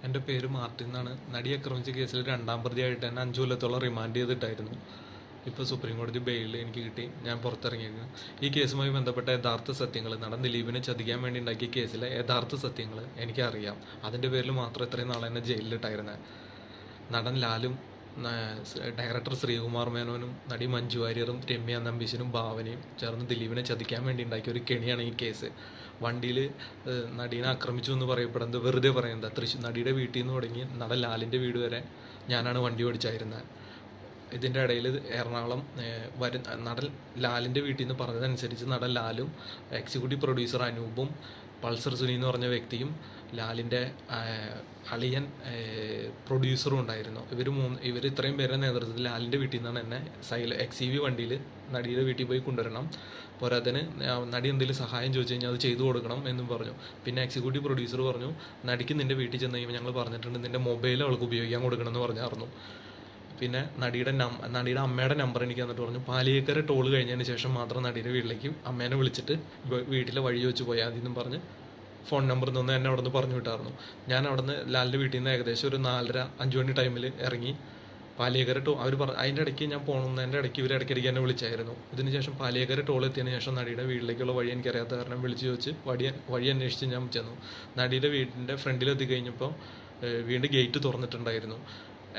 എൻ്റെ പേര് മാർട്ടിൻ എന്നാണ്. നടി ആക്രമിച്ച കേസിൽ രണ്ടാം പ്രതിയായിട്ട് തന്നെ 5 കൊല്ലത്തോളം റിമാൻഡ് ചെയ്തിട്ടായിരുന്നു. ഇപ്പോൾ സുപ്രീം കോടതി ബെയിൽ എനിക്ക് കിട്ടി, ഞാൻ പുറത്തിറങ്ങിയിരുന്നു. ഈ കേസുമായി ബന്ധപ്പെട്ട യഥാർത്ഥ സത്യങ്ങൾ, നടൻ ദിലീപിനെ ചതിക്കാൻ വേണ്ടി ഉണ്ടാക്കിയ കേസിലെ യഥാർത്ഥ സത്യങ്ങൾ എനിക്കറിയാം. അതിൻ്റെ പേരിൽ മാത്രം ഇത്രയും നാളെ എന്നെ ജയിലിലിട്ടായിരുന്നത്. നടൻ ലാലും, ഡയറക്ടർ ശ്രീകുമാർ മേനോനും നടി മഞ്ജു വാര്യറും രമ്യ നമ്പീശനും ഭാവനയും ചേർന്ന് ദിലീപിനെ ചതിക്കാൻ വേണ്ടി ഉണ്ടാക്കിയ ഒരു കെണിയാണ് ഈ കേസ്. വണ്ടിയിൽ നടീനെ ആക്രമിച്ചു എന്ന് പറയപ്പെടുന്നത് വെറുതെ പറയുന്നത്. നടിയുടെ വീട്ടിൽ നിന്ന് തുടങ്ങി നടൻ ലാലിൻ്റെ വീട് വരെ ഞാനാണ് വണ്ടി ഓടിച്ചായിരുന്നത്. ഇതിൻ്റെ ഇടയിൽ എറണാകുളം നടൻ ലാലിൻ്റെ വീട്ടിൽ നിന്ന് പറഞ്ഞതനുസരിച്ച് നടൻ ലാലും എക്സിക്യൂട്ടീവ് പ്രൊഡ്യൂസർ അനൂപും പൾസർ സുനി എന്ന് പറഞ്ഞ വ്യക്തിയും ലാലിൻ്റെ അളിയൻ പ്രൊഡ്യൂസറും ഉണ്ടായിരുന്നു. ഇവർ ഇത്രയും പേരുടെ നേതൃത്വത്തിൽ ലാലിൻ്റെ വീട്ടിൽ നിന്നാണ് എന്നെ XEV വണ്ടിയിൽ നടിയുടെ വീട്ടിൽ പോയി കൊണ്ടുവരണം, പോരാത്തതിന് നടി എന്തെങ്കിലും സഹായം ചോദിച്ചു കഴിഞ്ഞാൽ അത് ചെയ്തു കൊടുക്കണം എന്നും പറഞ്ഞു. പിന്നെ എക്സിക്യൂട്ടീവ് പ്രൊഡ്യൂസർ പറഞ്ഞു, നടിക്ക് നിൻ്റെ വീട്ടിൽ ചെന്ന് കഴിയുമ്പോൾ ഞങ്ങൾ പറഞ്ഞിട്ടുണ്ട് നിൻ്റെ മൊബൈൽ അവൾക്ക് ഉപയോഗിക്കാൻ കൊടുക്കണം എന്ന് പറഞ്ഞായിരുന്നു. പിന്നെ നടിയുടെ അമ്മയുടെ നമ്പർ എനിക്ക് തന്നിട്ട് പറഞ്ഞു, പാലിയേക്കര ടോൾ കഴിഞ്ഞതിന് ശേഷം മാത്രം നടിയുടെ വീട്ടിലേക്ക് അമ്മേനെ വിളിച്ചിട്ട് വീട്ടിലെ വഴി വെച്ച് പോയാൽ മതി എന്നും പറഞ്ഞ് ഫോൺ നമ്പർ നിന്ന് എന്നെ അവിടെ നിന്ന് പറഞ്ഞു വിട്ടായിരുന്നു. ഞാൻ അവിടെ നിന്ന് ലാലിൻ്റെ വീട്ടിൽ നിന്ന് ഏകദേശം ഒരു 4:30-5 മണി ടൈമിൽ ഇറങ്ങി പാലിയേക്കര അവർ അതിൻ്റെ ഇടയ്ക്ക് ഞാൻ പോകണമെന്നതിൻ്റെ ഇടയ്ക്ക് ഇവർ ഇടയ്ക്കിടയ്ക്ക് എന്നെ വിളിച്ചായിരുന്നു. ഇതിന് ശേഷം പാലിയേക്കര ടോൾ എത്തിയതിന് ശേഷം നടിയുടെ വീട്ടിലേക്കുള്ള വഴി എനിക്കറിയാത്ത കാരണം വിളിച്ച് ചോദിച്ച് വഴി അന്വേഷിച്ച് ഞാൻ ചെന്നു. നടിയുടെ വീടിൻ്റെ ഫ്രണ്ടിലെത്തി കഴിഞ്ഞപ്പോൾ വീണ്ടും ഗേറ്റ് തുറന്നിട്ടുണ്ടായിരുന്നു.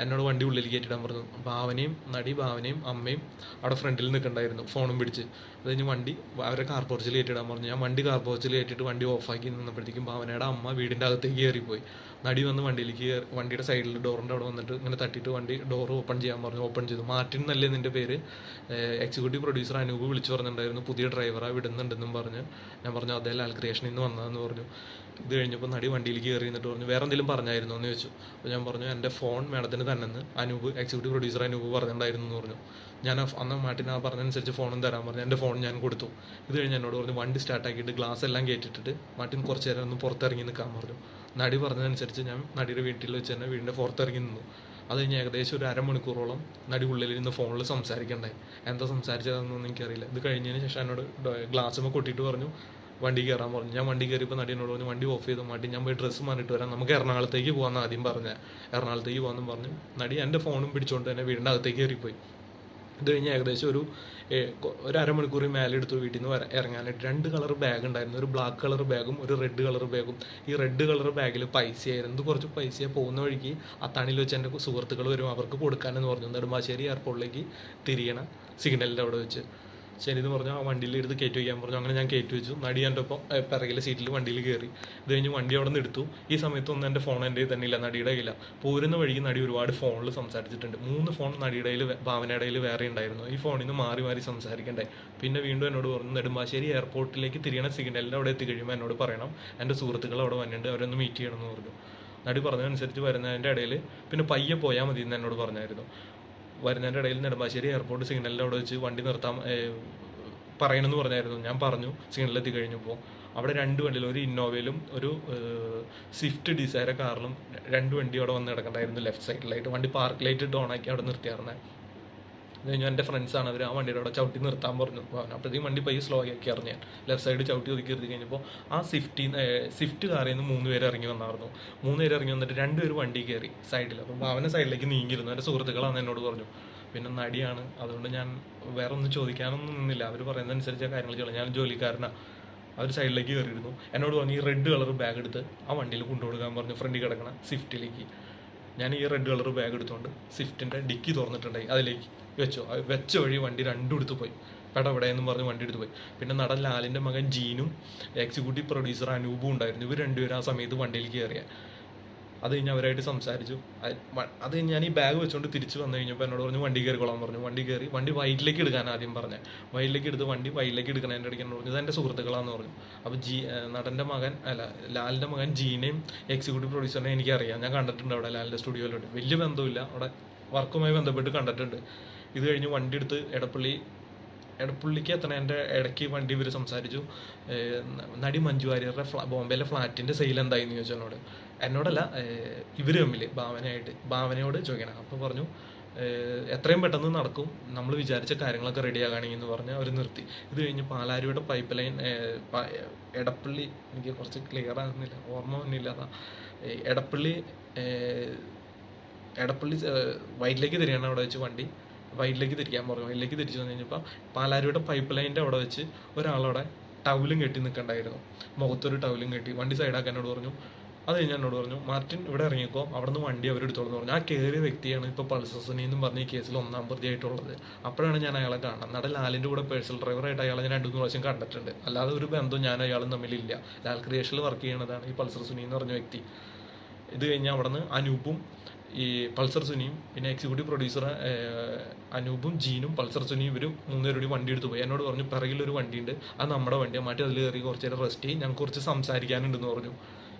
എന്നോട് വണ്ടി ഉള്ളിൽ കയറ്റിടാൻ പറഞ്ഞു. ഭാവനയും അമ്മയും അവിടെ ഫ്രണ്ടിൽ നിൽക്കണ്ടായിരുന്നു ഫോണും പിടിച്ച്. അത് കഴിഞ്ഞ് വണ്ടി അവരെ കാർ പോർച്ചിൽ കയറ്റിടാൻ പറഞ്ഞു. ഞാൻ വണ്ടി കാർ പോർച്ചിൽ കയറ്റിയിട്ട് വണ്ടി ഓഫാക്കി നിന്നപ്പോഴത്തേക്കും ഭാവനയുടെ അമ്മ വീടിൻ്റെ അകത്തേക്ക് കയറിപ്പോയി. നടി വന്ന് വണ്ടിയുടെ സൈഡിൽ ഡോറിൻ്റെ അവിടെ വന്നിട്ട് ഇങ്ങനെ തട്ടിയിട്ട് വണ്ടി ഡോർ ഓപ്പൺ ചെയ്യാൻ പറഞ്ഞു. ഓപ്പൺ ചെയ്തു. മാർട്ടിൻ എന്നല്ലേ നിൻ്റെ പേര്? എക്സിക്യൂട്ടീവ് പ്രൊഡ്യൂസർ അനൂപ് വിളിച്ചു പറഞ്ഞിട്ടുണ്ടായിരുന്നു, പുതിയ ഡ്രൈവറാണ് വിടുന്നുണ്ടെന്നും പറഞ്ഞ്. ഞാൻ പറഞ്ഞു അതേ ലാൽ ക്രിയേഷനിൽ നിന്ന് വന്നതെന്ന് പറഞ്ഞു. ഇത് കഴിഞ്ഞപ്പോൾ നടി വണ്ടിയിലേക്ക് കയറി എന്നിട്ട് പറഞ്ഞു, വേറെ എന്തെങ്കിലും പറഞ്ഞായിരുന്നോ എന്ന് ചോദിച്ചു. അപ്പോൾ ഞാൻ പറഞ്ഞു എൻ്റെ ഫോൺ മേഡത്തിന് തന്നെ അനൂപ് എക്സിക്യൂട്ടീവ് പ്രൊഡ്യൂസർ അനൂപ് പറഞ്ഞിട്ടുണ്ടായിരുന്നു എന്ന് പറഞ്ഞു. ഞാൻ അന്ന് മാർട്ടിൻ പറഞ്ഞതനുസരിച്ച് ഫോണും തരാൻ പറഞ്ഞു. എൻ്റെ ഫോൺ ഞാൻ കൊടുത്തു. ഇത് കഴിഞ്ഞ് എന്നോട് പറഞ്ഞു വണ്ടി സ്റ്റാർട്ടാക്കിയിട്ട് ഗ്ലാസ് എല്ലാം കയറ്റിട്ടിട്ട് മാർട്ടിൻ കുറച്ച് നേരം ഒന്ന് പുറത്തിറങ്ങി നിൽക്കാൻ പറഞ്ഞു. നടി പറഞ്ഞതനുസരിച്ച് ഞാൻ നടിയുടെ വീട്ടിൽ വെച്ച് തന്നെ വീടിൻ്റെ പുറത്തിറങ്ങി നിന്നു. അത് കഴിഞ്ഞ് ഏകദേശം ഒരു അരമണിക്കൂറോളം നടി ഉള്ളിലിരുന്ന് ഫോണിൽ സംസാരിക്കണ്ടായി. എന്താ സംസാരിച്ചതെന്നൊന്നും എനിക്കറിയില്ല. ഇത് കഴിഞ്ഞതിന് ശേഷം എന്നോട് ഗ്ലാസ്സുമ്പോൾ കൊട്ടിയിട്ട് പറഞ്ഞു വണ്ടി കയറാൻ പറഞ്ഞു. ഞാൻ വണ്ടി കയറിയപ്പോൾ നടി എന്നോട് പറഞ്ഞു വണ്ടി ഓഫ് ചെയ്ത് മാറ്റി ഞാൻ പോയി ഡ്രസ്സ് മാറിയിട്ട് വരാം, നമുക്ക് എറണാകുളത്തേക്ക് പോകാമെന്ന് ആദ്യം പറഞ്ഞത്. എറണാകുളത്തേക്ക് പോകാമെന്നും പറഞ്ഞു നടി എൻ്റെ ഫോണും പിടിച്ചുകൊണ്ട് തന്നെ വീടിൻ്റെ അകത്തേക്ക് കയറിപ്പോയി. ഇത് കഴിഞ്ഞ് ഏകദേശം ഒരു അരമണിക്കൂർ മേലെ എടുത്തു വീട്ടിൽ നിന്ന് ഇറങ്ങാനായിട്ട്. 2 കളർ ബാഗ് ഉണ്ടായിരുന്നു, ഒരു ബ്ലാക്ക് കളർ ബാഗും ഒരു റെഡ് കളർ ബാഗും. ഈ റെഡ് കളർ ബാഗിൽ പൈസയായിരുന്നു. കുറച്ച് പൈസ പോകുന്ന വഴിക്ക് അത്താണിയിൽ വെച്ച് എൻ്റെ സുഹൃത്തുക്കൾ വരും, അവർക്ക് കൊടുക്കാനെന്ന് പറഞ്ഞു. നെടുമ്പാശ്ശേരി എയർപോർട്ടിലേക്ക് തിരിയണം സിഗ്നലിൻ്റെ അവിടെ വെച്ച്. ശരി എന്ന് പറഞ്ഞു. ആ വണ്ടിയിൽ എടുത്ത് കയറ്റി വയ്ക്കാൻ പറഞ്ഞു. അങ്ങനെ ഞാൻ കയറ്റി വെച്ചു. നടി എൻ്റെ ഒപ്പം പിറകിലെ സീറ്റിൽ വണ്ടിയിൽ കയറി. ഇത് കഴിഞ്ഞ് വണ്ടി അവിടെ നിന്ന് എടുത്തു. ഈ സമയത്തൊന്നും എൻ്റെ ഫോൺ എൻ്റെ തന്നെ ഇല്ല, നടിയുടെ കയ്യില്ല. പോരുന്ന വഴിക്ക് നടി ഒരുപാട് ഫോണിൽ സംസാരിച്ചിട്ടുണ്ട്. 3 ഫോൺ നടിയുടെ കയ്യിൽ ഭാവനയുടെ കയ്യിൽ വേറെ ഉണ്ടായിരുന്നു. ഈ ഫോണിൽ നിന്ന് മാറി മാറി സംസാരിക്കണ്ടേ. പിന്നെ വീണ്ടും എന്നോട് പറഞ്ഞു നെടുമ്പാശ്ശേരി എയർപോർട്ടിലേക്ക് തിരിയണ സിഗ്നലിൻ്റെ അവിടെ എത്തിക്കഴിയുമ്പോൾ എന്നോട് പറയണം എൻ്റെ സുഹൃത്തുക്കൾ അവിടെ വന്നിട്ടുണ്ട്, അവരൊന്ന് മീറ്റ് ചെയ്യണമെന്ന് പറഞ്ഞു. നടി പറഞ്ഞതനുസരിച്ച് വരുന്നതിൻ്റെ ഇടയിൽ പിന്നെ പയ്യെ പോയാൽ മതി എന്ന് എന്നോട് പറഞ്ഞായിരുന്നു. വരുന്നതിൻ്റെ ഇടയിൽ നെടുമ്പാശ്ശേരി എയർപോർട്ട് സിഗ്നലിൻ്റെ അവിടെ വെച്ച് വണ്ടി നിർത്താൻ പറയണമെന്ന് പറഞ്ഞായിരുന്നു. ഞാൻ പറഞ്ഞു സിഗ്നലിലെത്തി കഴിഞ്ഞപ്പോൾ. അവിടെ 2 വണ്ടിയിൽ, ഒരു ഇന്നോവയിലും ഒരു സ്വിഫ്റ്റ് ഡിസയർ കാറിലും 2 വണ്ടി അവിടെ വന്ന് കിടക്കണ്ടായിരുന്നു ലെഫ്റ്റ് സൈഡിലായിട്ട്. വണ്ടി പാർക്ക് ലൈറ്റ് ഇട്ട് ഓണാക്കി അവിടെ നിർത്തിയായിരുന്നത്. അത് കഴിഞ്ഞാൽ എൻ്റെ ഫ്രണ്ട്സാണ് അവർ ആ വണ്ടിയുടെ അവിടെ ചവിട്ടി നിർത്താൻ പറഞ്ഞു. അപ്പോഴത്തേക്കും വണ്ടി പയ്യെ സ്ലോ ആക്കി അറിഞ്ഞു. ലെഫ്റ്റ് സൈഡ് ചവിട്ടി ഒതുക്കി നിർത്തി കഴിഞ്ഞപ്പോൾ ആ സ്വിഫ്റ്റ് കാറിൽ നിന്ന് 3 പേര് ഇറങ്ങി വന്നായിരുന്നു. 3 പേര് ഇറങ്ങി വന്നിട്ട് 2 പേര് വണ്ടി കയറി സൈഡിൽ. അപ്പം അവനെ സൈഡിലേക്ക് നീങ്ങിയിരുന്നു. എൻ്റെ സുഹൃത്തുക്കളാണ് എന്നോട് പറഞ്ഞു. പിന്നെ നടിയാണ്, അതുകൊണ്ട് ഞാൻ വേറെ ഒന്നും ചോദിക്കാനൊന്നും നിന്നില്ല. അവർ പറയുന്നതനുസരിച്ച് ആ കാര്യങ്ങൾ ചെയ്യണം. ഞാൻ ജോലിക്കാരനാണ്. അവർ സൈഡിലേക്ക് കയറിയിരുന്നു. എന്നോട് പറഞ്ഞു ഈ റെഡ് കളർ ബാഗ് എടുത്ത് ആ വണ്ടിയിൽ കൊണ്ടുകൊടുക്കാൻ പറഞ്ഞു, ഫ്രണ്ടിൽ കിടക്കണം സ്വിഫ്റ്റിലേക്ക്. ഞാൻ ഈ റെഡ് കളർ ബാഗ് എടുത്തുകൊണ്ട് സ്വിഫ്റ്റിൻ്റെ ഡിക്കി തുറന്നിട്ടുണ്ടായി, അതിലേക്ക് വെച്ച വഴി വണ്ടി 2 എടുത്ത് പോയി. പെടപെടയെന്നും പറഞ്ഞ് വണ്ടി എടുത്ത് പോയി. പിന്നെ നടൻ ലാലിൻ്റെ മകൻ ജീനും എക്സിക്യൂട്ടീവ് പ്രൊഡ്യൂസർ അനൂപും ഉണ്ടായിരുന്നു. ഇവർ 2 പേരും ആ സമയത്ത് വണ്ടിയിലേക്ക് കയറിയ. അത് കഴിഞ്ഞ് അവരായിട്ട് സംസാരിച്ചു. അത് കഴിഞ്ഞ് ഞാൻ ഈ ബാഗ് വെച്ചുകൊണ്ട് തിരിച്ച് വന്നു കഴിഞ്ഞപ്പോൾ എന്നോട് പറഞ്ഞു വണ്ടി കയറിക്കൊള്ളാൻ പറഞ്ഞു. വണ്ടി കയറി. വണ്ടി വൈറ്റിലേക്ക് എടുക്കാൻ ആദ്യം പറഞ്ഞത്. വൈറ്റിലേക്ക് എടുത്ത് വണ്ടി വൈറ്റിലേക്ക് എടുക്കണതിൻ്റെ ഇടയ്ക്ക് എന്നോട് പറഞ്ഞു ഇതെൻ്റെ സുഹൃത്തുക്കളാന്ന് പറഞ്ഞു. അപ്പോൾ ലാലിൻ്റെ മകൻ ജീനെയും എക്സിക്യൂട്ടീവ് പ്രൊഡ്യൂസറിനെയും എനിക്കറിയാം. ഞാൻ കണ്ടിട്ടുണ്ട് അവിടെ ലാലിൻ്റെ സ്റ്റുഡിയോയിലോട്ട്. വലിയ ബന്ധമില്ല, അവിടെ വർക്കുമായി ബന്ധപ്പെട്ട് കണ്ടിട്ടുണ്ട്. ഇത് കഴിഞ്ഞ് വണ്ടി എടുത്ത് എടപ്പള്ളിക്ക് എത്തണ എൻ്റെ ഇടയ്ക്ക് വണ്ടി ഇവർ സംസാരിച്ചു. നടി മഞ്ജു വാര്യരുടെ ബോംബെയിലെ ഫ്ലാറ്റിൻ്റെ സെയിൽ എന്തായെന്ന് ചോദിച്ചു എന്നോടല്ല, ഇവർ തമ്മിൽ ഭാവനയോട് ചോദിക്കണം. അപ്പോൾ പറഞ്ഞു എത്രയും പെട്ടെന്ന് നടക്കും, നമ്മൾ വിചാരിച്ച കാര്യങ്ങളൊക്കെ റെഡിയാകാണെങ്കിൽ എന്ന് പറഞ്ഞ് അവർ നിർത്തി. ഇത് കഴിഞ്ഞ് പാലാരിയുടെ പൈപ്പ് ലൈൻ എടപ്പള്ളി, എനിക്ക് കുറച്ച് ക്ലിയർ ആകുന്നില്ല, ഓർമ്മ വന്നില്ല. എടപ്പള്ളി എടപ്പള്ളി വൈറ്റിലേക്ക് തിരിയാണ് അവിടെ വെച്ച് വണ്ടി. വൈറ്റിലേക്ക് തിരിക്കാൻ പറഞ്ഞു. വൈറ്റിലേക്ക് തിരിച്ചു വന്നു കഴിഞ്ഞപ്പോൾ പാലാരിയുടെ പൈപ്പ് ലൈനിൻ്റെ അവിടെ വെച്ച് ഒരാളവിടെ ടൗലും കെട്ടി നിൽക്കണ്ടായിരുന്നു. മുഖത്തൊരു ടൗലും കെട്ടി വണ്ടി സൈഡാക്കാൻ എന്നോട് പറഞ്ഞു. അത് കഴിഞ്ഞ് എന്നോട് പറഞ്ഞു, മാർട്ടിൻ ഇവിടെ ഇറങ്ങിക്കോ, അവിടെ നിന്ന് വണ്ടി അവരെടുത്തോളെന്ന് പറഞ്ഞു. ആ കയറിയ വ്യക്തിയാണ് ഇപ്പോൾ പൾസർ സുനി എന്നും പറഞ്ഞ ഈ കേസിൽ 1-ാം പ്രതിയായിട്ടുള്ളത്. അപ്പോഴാണ് ഞാൻ അയാളെ കാണുന്നത്. നടൻ ലാലിൻ്റെ കൂടെ പേഴ്സണൽ ഡ്രൈവറായിട്ട് അയാളെ ഞാൻ 2-3 പ്രാവശ്യം കണ്ടിട്ടുണ്ട്. അല്ലാതെ ഒരു ബന്ധവും ഞാൻ അയാളും തമ്മിലില്ല. ലാൽ ക്രിയേഷനിൽ വർക്ക് ചെയ്യണതാണ് ഈ പൾസർ സുനി എന്ന് പറഞ്ഞ വ്യക്തി. ഇത് കഴിഞ്ഞ് അവിടെ നിന്ന് അനൂപും ഈ പൾസർ സുനിയും പിന്നെ എക്സിക്യൂട്ടീവ് പ്രൊഡ്യൂസർ അനൂപും ജീനും പൾസർ സുനിയും ഇവരും 3 പേരോട് വണ്ടി എടുത്ത് പോയി. എന്നോട് പറഞ്ഞു പിറകിലൊരു വണ്ടിയുണ്ട്, അത് നമ്മുടെ വണ്ടിയാണ്, മാറ്റി അതിൽ കയറി കുറച്ച് നേരം റെസ്റ്റ് ചെയ്യും, ഞങ്ങൾക്ക് കുറച്ച് സംസാരിക്കാനുണ്ടെന്ന് പറഞ്ഞു.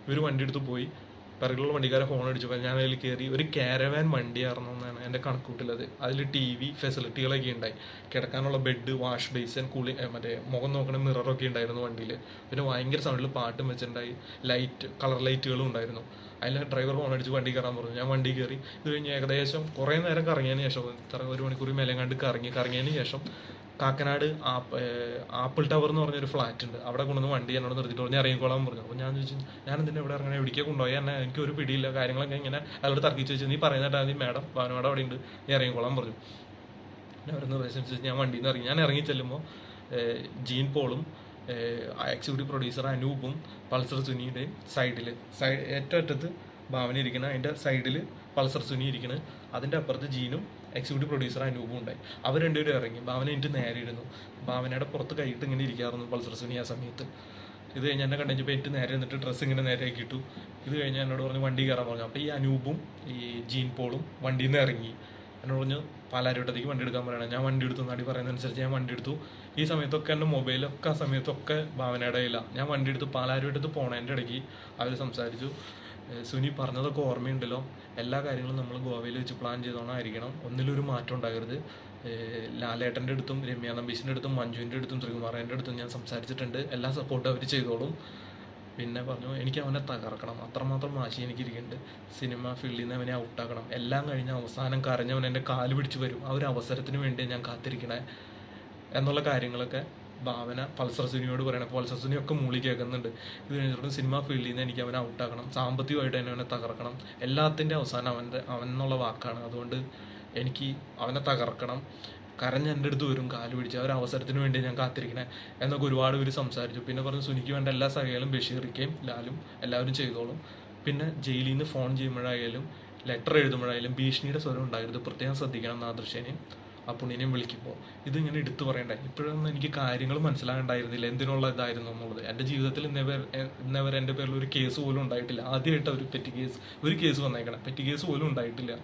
ഇവർ വണ്ടി എടുത്ത് പോയി. പിറകിലുള്ള വണ്ടിക്കാരെ ഫോൺ അടിച്ചപ്പോൾ ഞാൻ അതിൽ കയറി. ഒരു കാരവാൻ വണ്ടിയായിരുന്നു എന്നാണ് എൻ്റെ കണക്കൂട്ടിലത്. അതിൽ TV ഫെസിലിറ്റികളൊക്കെ ഉണ്ടായി, കിടക്കാനുള്ള ബെഡ്, വാഷ് ബേസിൻ, മറ്റേ മുഖം നോക്കണ മിററൊക്കെ ഉണ്ടായിരുന്നു വണ്ടിയിൽ. പിന്നെ ഭയങ്കര സൗണ്ടിൽ പാട്ടും വെച്ചിട്ടുണ്ടായി, കളർ ലൈറ്റുകളും ഉണ്ടായിരുന്നു. അതിൽ ഡ്രൈവർ ഫോൺ അടിച്ച് വണ്ടി കയറാൻ പറഞ്ഞു. ഞാൻ വണ്ടി കയറി. ഇത് കഴിഞ്ഞ് ഏകദേശം കുറേ നേരം കറങ്ങിയതിന് ശേഷം, ഇത്ര 1 മണിക്കൂർ മേലെ കണ്ട് കറങ്ങിയതിന് ശേഷം കാക്കനാട് ആപ്പിൾ ടവർ എന്ന് പറഞ്ഞൊരു ഫ്ലാറ്റ് ഉണ്ട്, അവിടെ കൊണ്ടുവന്ന് വണ്ടി എന്നോട് നിർത്തിയിട്ട് പറഞ്ഞു ഇറങ്ങിക്കോളാൻ പറഞ്ഞു. അപ്പോൾ ഞാൻ ചോദിച്ചു, ഞാൻ എന്തിനാ ഇവിടെ ഇറങ്ങണേ, എവിടേക്ക് കൊണ്ടുപോയി എന്നെ, എനിക്കൊരു പിടിയില്ല, കാര്യങ്ങളൊക്കെ ഇങ്ങനെ അയാളോട് തർക്കിച്ച് വെച്ചു. നീ പറയുന്നിട്ടാ നീ മാഡം ഭാനുമാഡം അവിടെ ഉണ്ട്, നീ ഇറങ്ങിക്കോളാൻ പറഞ്ഞു. ഞാൻ അവരെ നിർദ്ദേശിച്ച് ഞാൻ വണ്ടിയിൽ നിന്ന് ഇറങ്ങി. ഞാൻ ഇറങ്ങി ചെല്ലുമ്പോൾ ജീൻ പോളും എക്സിക്യൂട്ടീവ് പ്രൊഡ്യൂസർ അനൂപും പൾസർ സുനിയുടെയും ഏറ്റവും അറ്റത്ത് ഭാവന ഇരിക്കണം, അതിൻ്റെ സൈഡിൽ പൾസർ സുനി ഇരിക്കണം, അതിൻ്റെ അപ്പുറത്ത് ജീനും എക്സിക്യൂട്ടീവ് പ്രൊഡ്യൂസർ അനൂപും ഉണ്ടായി. അവർ രണ്ടുപേരും ഇറങ്ങി. ഭാവന എനിക്ക് നേരെ ഇരുന്നു. ഭാവനയുടെ പുറത്ത് കൈയിട്ട് ഇങ്ങനെ ഇരിക്കാറുന്നു പൾസർ സുനി ആ സമയത്ത്. ഇത് കഴിഞ്ഞ് എന്നെ കണ്ടുകഴിഞ്ഞപ്പോൾ എനിക്ക് നേരെ നിന്നിട്ട് ഡ്രസ്സ് ഇങ്ങനെ നേരെയാക്കി ഇട്ടു. ഇത് കഴിഞ്ഞ് എന്നോട് പറഞ്ഞു വണ്ടി കയറാൻ പറഞ്ഞു. അപ്പോൾ ഈ അനൂപും ഈ ജീൻ പോളും വണ്ടിയിൽ നിന്ന് ഇറങ്ങി. എന്നോട് പറഞ്ഞു പാലാരിവട്ടത്തേക്ക് വണ്ടി എടുക്കാൻ പറയണം. ഞാൻ വണ്ടി എടുത്തു, നടി പറയുന്നതനുസരിച്ച് ഞാൻ വണ്ടി എടുത്തു. ഈ സമയത്തൊക്കെ എൻ്റെ മൊബൈലൊക്കെ ആ സമയത്തൊക്കെ ഭാവനയുടെ കയ്യിലാണ്. ഞാൻ വണ്ടി എടുത്ത് പാലാരിവട്ടത്ത് പോണതിൻ്റെ ഇടയ്ക്ക് അവർ സംസാരിച്ചു. സുനി പറഞ്ഞതൊക്കെ ഓർമ്മയുണ്ടല്ലോ, എല്ലാ കാര്യങ്ങളും നമ്മൾ ഗോവയിൽ വെച്ച് പ്ലാൻ ചെയ്തോണായിരിക്കണം, ഒന്നിലൊരു മാറ്റം ഉണ്ടാകരുത്. ലാലേട്ടൻ്റെ അടുത്തും രമ്യ നമ്പീശിൻ്റെ അടുത്തും മഞ്ജുവിൻ്റെ അടുത്തും ശ്രീകുമാറിൻ്റെ അടുത്തും ഞാൻ സംസാരിച്ചിട്ടുണ്ട്, എല്ലാ സപ്പോർട്ടും അവർ ചെയ്തോളും. പിന്നെ പറഞ്ഞു എനിക്ക് അവനെ തകർക്കണം, അത്രമാത്രം വാശി എനിക്കിരിക്കുന്നുണ്ട്. സിനിമ ഫീൽഡിൽ നിന്ന് അവനെ ഔട്ടാക്കണം. എല്ലാം കഴിഞ്ഞ് അവസാനം കരഞ്ഞവൻ എൻ്റെ കാല് പിടിച്ച് വരും, ആ ഒരു അവസരത്തിന് വേണ്ടി ഞാൻ കാത്തിരിക്കണേ എന്നുള്ള കാര്യങ്ങളൊക്കെ ഭാവന പൾസർ സുനിയോട് പറയണം. പൾസർ സുനിയൊക്കെ മൂളി കേൾക്കുന്നുണ്ട്. ഇത് കഴിഞ്ഞിട്ട് സിനിമ ഫീൽഡിൽ നിന്ന് എനിക്ക് അവനെ ഔട്ടാക്കണം, സാമ്പത്തികമായിട്ട് തന്നെ അവനെ തകർക്കണം, എല്ലാത്തിൻ്റെ അവസാനം അവൻ എന്നുള്ള വാക്കാണ്. അതുകൊണ്ട് എനിക്ക് അവനെ തകർക്കണം, കരഞ്ഞ് എൻ്റെ അടുത്ത് വരും, കാല് പിടിച്ച്, ആ ഒരു അവസരത്തിന് വേണ്ടി ഞാൻ കാത്തിരിക്കണേ എന്നൊക്കെ ഒരുപാട് പേര് സംസാരിച്ചു. പിന്നെ പറഞ്ഞു സുനിക്ക് വേണ്ട എല്ലാ സഹായങ്ങളും ബഷീറിക്കയും ലാലും എല്ലാവരും ചെയ്തോളും. പിന്നെ ജയിലിൽ നിന്ന് ഫോൺ ചെയ്യുമ്പോഴായാലും ലെറ്റർ എഴുതുമ്പോഴായാലും ഭീഷണിയുടെ സ്വരം ഉണ്ടാകരുത്, പ്രത്യേകം ശ്രദ്ധിക്കണം നാദൃശ്യനെയും ആ പുണ്യനെയും വിളിക്കുമ്പോൾ. ഇതിങ്ങനെ എടുത്തു പറയണ്ടേ. ഇപ്പോഴൊന്നും എനിക്ക് കാര്യങ്ങൾ മനസ്സിലാകണ്ടായിരുന്നില്ല എന്തിനുള്ള ഇതായിരുന്നു എന്നുള്ളത്. എൻ്റെ ജീവിതത്തിൽ ഇന്നവരെ എൻ്റെ പേരിൽ ഒരു കേസ് പോലും ഉണ്ടായിട്ടില്ല. ആദ്യമായിട്ട് ഒരു കേസ് വന്നേക്കണം, പെറ്റി കേസ് പോലും ഉണ്ടായിട്ടില്ല.